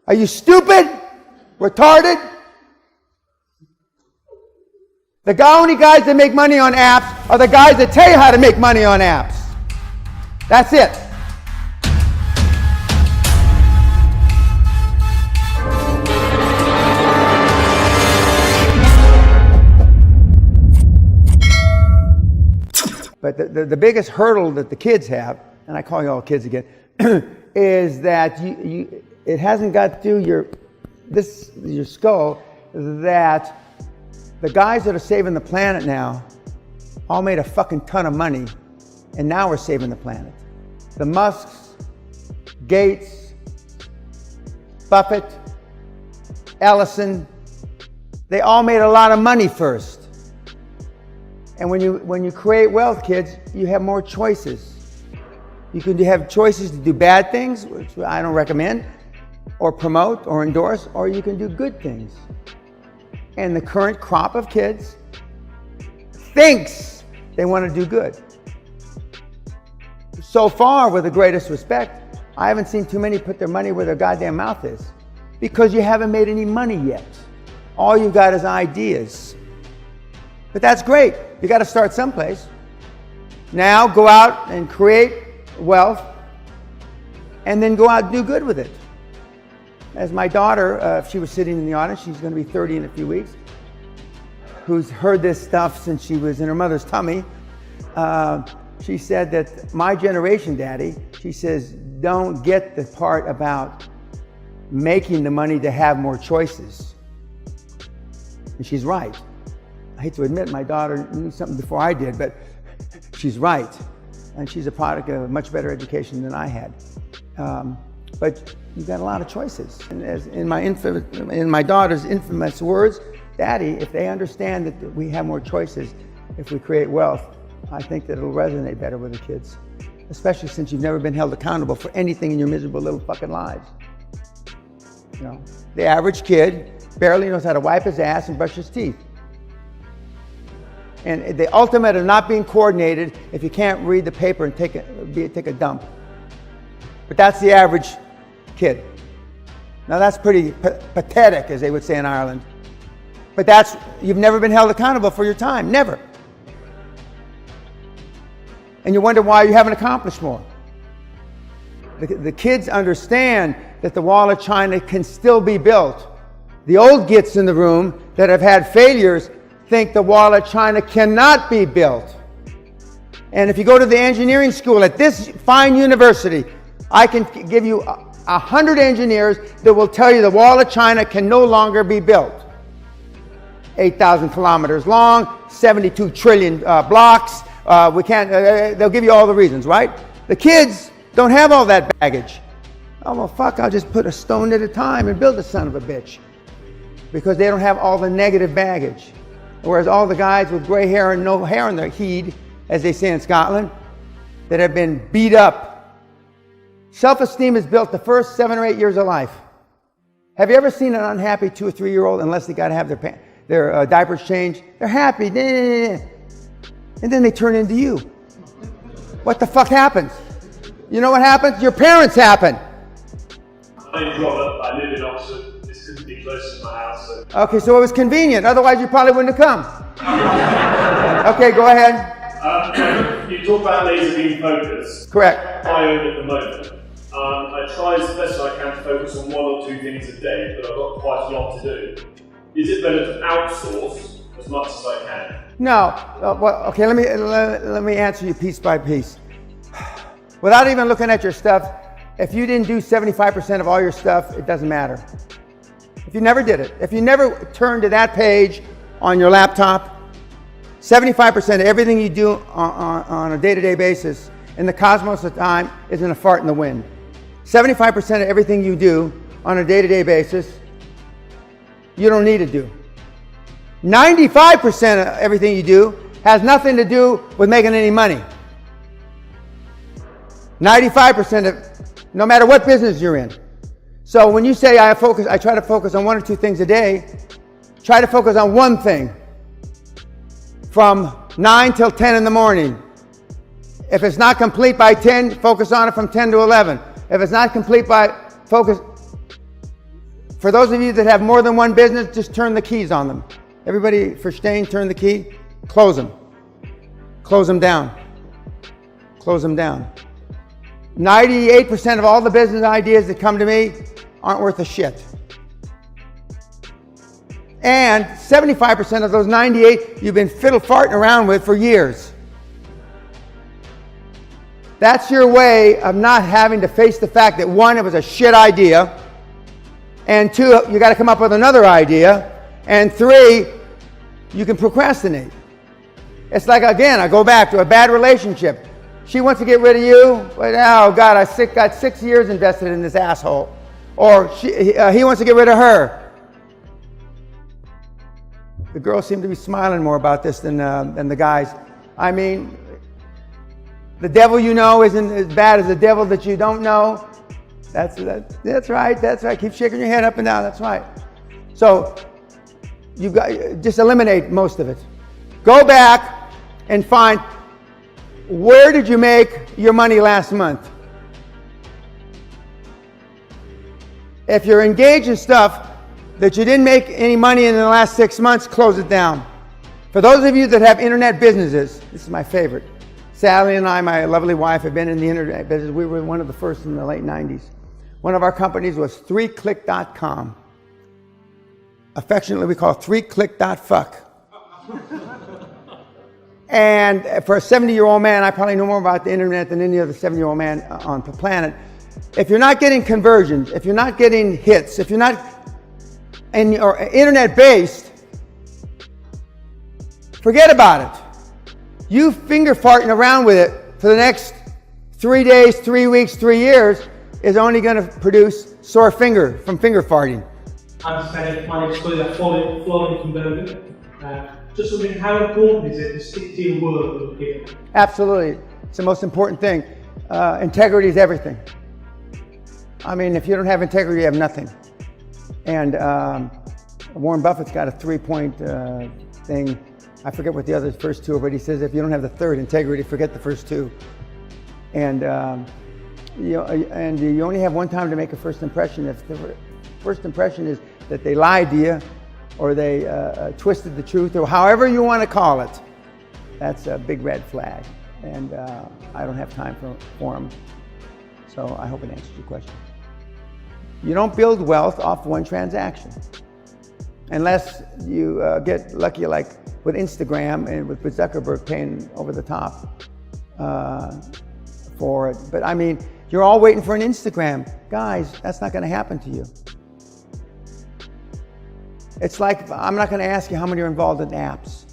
Are you stupid? Retarded? The only guys that make money on apps are the guys that tell you how to make money on apps. That's it. But the biggest hurdle that the kids have, and I call you all kids again, is that it hasn't got through your skull that the guys that are saving the planet now all made a fucking ton of money, and now we're saving the planet. The Musks, Gates, Buffett, Ellison, they all made a lot of money first. And when you create wealth, kids, you have more choices. You can have choices to do bad things, which I don't recommend, or promote or endorse, or you can do good things. And the current crop of kids thinks they want to do good. So far, with the greatest respect, I haven't seen too many put their money where their goddamn mouth is, because you haven't made any money yet. All you got is ideas. But that's great. You got to start someplace. Now go out and create wealth, and then go out and do good with it. As my daughter, if she was sitting in the audience, she's going to be 30 in a few weeks, who's heard this stuff since she was in her mother's tummy. She said that my generation, Daddy, she says, don't get the part about making the money to have more choices. And she's right. I hate to admit my daughter knew something before I did, but she's right. And she's a product of a much better education than I had. But you've got a lot of choices. And as in my daughter's infamous words, Daddy, if they understand that we have more choices if we create wealth, I think that it'll resonate better with the kids. Especially since you've never been held accountable for anything in your miserable little fucking lives. You know, the average kid barely knows how to wipe his ass and brush his teeth. And the ultimate of not being coordinated if you can't read the paper and take a dump. But that's the average kid. Now that's pretty pathetic, as they would say in Ireland. But you've never been held accountable for your time, never. And you wonder why you haven't accomplished more. The kids understand that the wall of China can still be built. The old gits in the room that have had failures think the wall of China cannot be built. And if you go to the engineering school at this fine university, I can give you 100 engineers that will tell you the wall of China can no longer be built. 8,000 kilometers long, 72 trillion blocks. We can't. They'll give you all the reasons, right? The kids don't have all that baggage. Oh well, fuck! I'll just put a stone at a time and build the son of a bitch, because they don't have all the negative baggage. Whereas all the guys with gray hair and no hair in their head, as they say in Scotland, that have been beat up. Self-esteem is built the first 7 or 8 years of life. Have you ever seen an unhappy 2 or 3 year old, unless they got to have their diapers changed? They're happy, and then they turn into you. What the fuck happens? You know what happens? Your parents happen. My name's Robert. I live in Oxford. This couldn't be closer to my house. So. Okay, so it was convenient. Otherwise, you probably wouldn't have come. Okay, go ahead. You talk about laser beam focus. Correct. I own at the moment. I try as best I can to focus on 1 or 2 things a day, but I've got quite a lot to do. Is it better to outsource as much as I can? No. Well, okay, let me answer you piece by piece. Without even looking at your stuff, if you didn't do 75% of all your stuff, it doesn't matter. If you never did it, if you never turned to that page on your laptop, 75% of everything you do on a day-to-day basis in the cosmos of time isn't a fart in the wind. 75% of everything you do on a day-to-day basis, you don't need to do. 95% of everything you do has nothing to do with making any money. 95% of, no matter what business you're in. So when you say I try to focus on 1 or 2 things a day, try to focus on one thing from 9 till 10 in the morning. If it's not complete by 10, focus on it from 10 to 11. If it's not complete focus For those of you that have more than one business, just turn the keys on them. Everybody for staying, turn the key, close them. Close them down. Close them down. 98% of all the business ideas that come to me aren't worth a shit. And 75% of those 98 you've been fiddle farting around with for years. That's your way of not having to face the fact that one, it was a shit idea, and two, you got to come up with another idea, and three, you can procrastinate. It's like, again, I go back to a bad relationship. She wants to get rid of you, but oh God, I got 6 years invested in this asshole. Or he wants to get rid of her. The girls seem to be smiling more about this than the guys. I mean, the devil you know isn't as bad as the devil that you don't know. That's right. That's right. Keep shaking your head up and down. That's right. So you've got just eliminate most of it. Go back and find, where did you make your money last month? If you're engaged in stuff that you didn't make any money in the last 6 months, close it down. For those of you that have internet businesses, this is my favorite. Sally and I, my lovely wife, have been in the internet business. We were one of the first in the late 90s. One of our companies was 3click.com. Affectionately, we call it 3click.fuck. And for a 70-year-old man, I probably know more about the internet than any other 70-year-old man on the planet. If you're not getting conversions, if you're not getting hits, if you're not or internet-based, forget about it. You finger farting around with it for the next 3 days, 3 weeks, 3 years is only going to produce sore finger from finger farting. I'm Pena, managed to that flowing converter. Just wondering, how important is it to stick to your word with people? Absolutely. It's the most important thing. Integrity is everything. I mean, if you don't have integrity, you have nothing. And Warren Buffett's got a 3-point thing. I forget what the other first two are, but he says if you don't have the third, integrity, forget the first two. And you only have one time to make a first impression. If the first impression is that they lied to you, or they twisted the truth, or however you want to call it, that's a big red flag. And I don't have time for them. So I hope it answers your question. You don't build wealth off one transaction. Unless you get lucky, like with Instagram and with Zuckerberg paying over the top for it. But I mean, you're all waiting for an Instagram. Guys, that's not going to happen to you. It's like, I'm not going to ask you how many are involved in apps.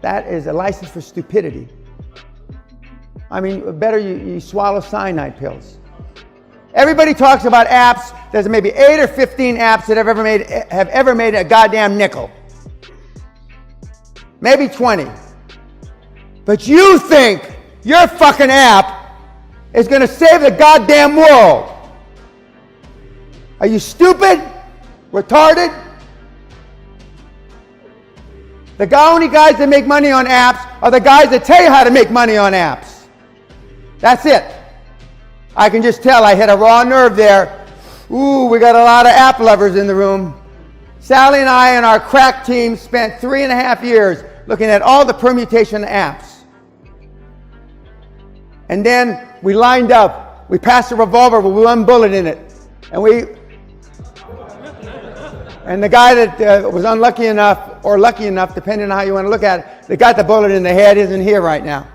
That is a license for stupidity. I mean, better you swallow cyanide pills. Everybody talks about apps. There's maybe 8 or 15 apps that have ever made a goddamn nickel. Maybe 20. But you think your fucking app is going to save the goddamn world. Are you stupid? Retarded? The only guys that make money on apps are the guys that tell you how to make money on apps. That's it. I can just tell I hit a raw nerve there. Ooh, we got a lot of app lovers in the room. Sally and I and our crack team spent 3.5 years looking at all the permutation apps. And then we lined up. We passed a revolver with one bullet in it. And the guy that was unlucky enough, or lucky enough, depending on how you want to look at it, that got the bullet in the head isn't here right now.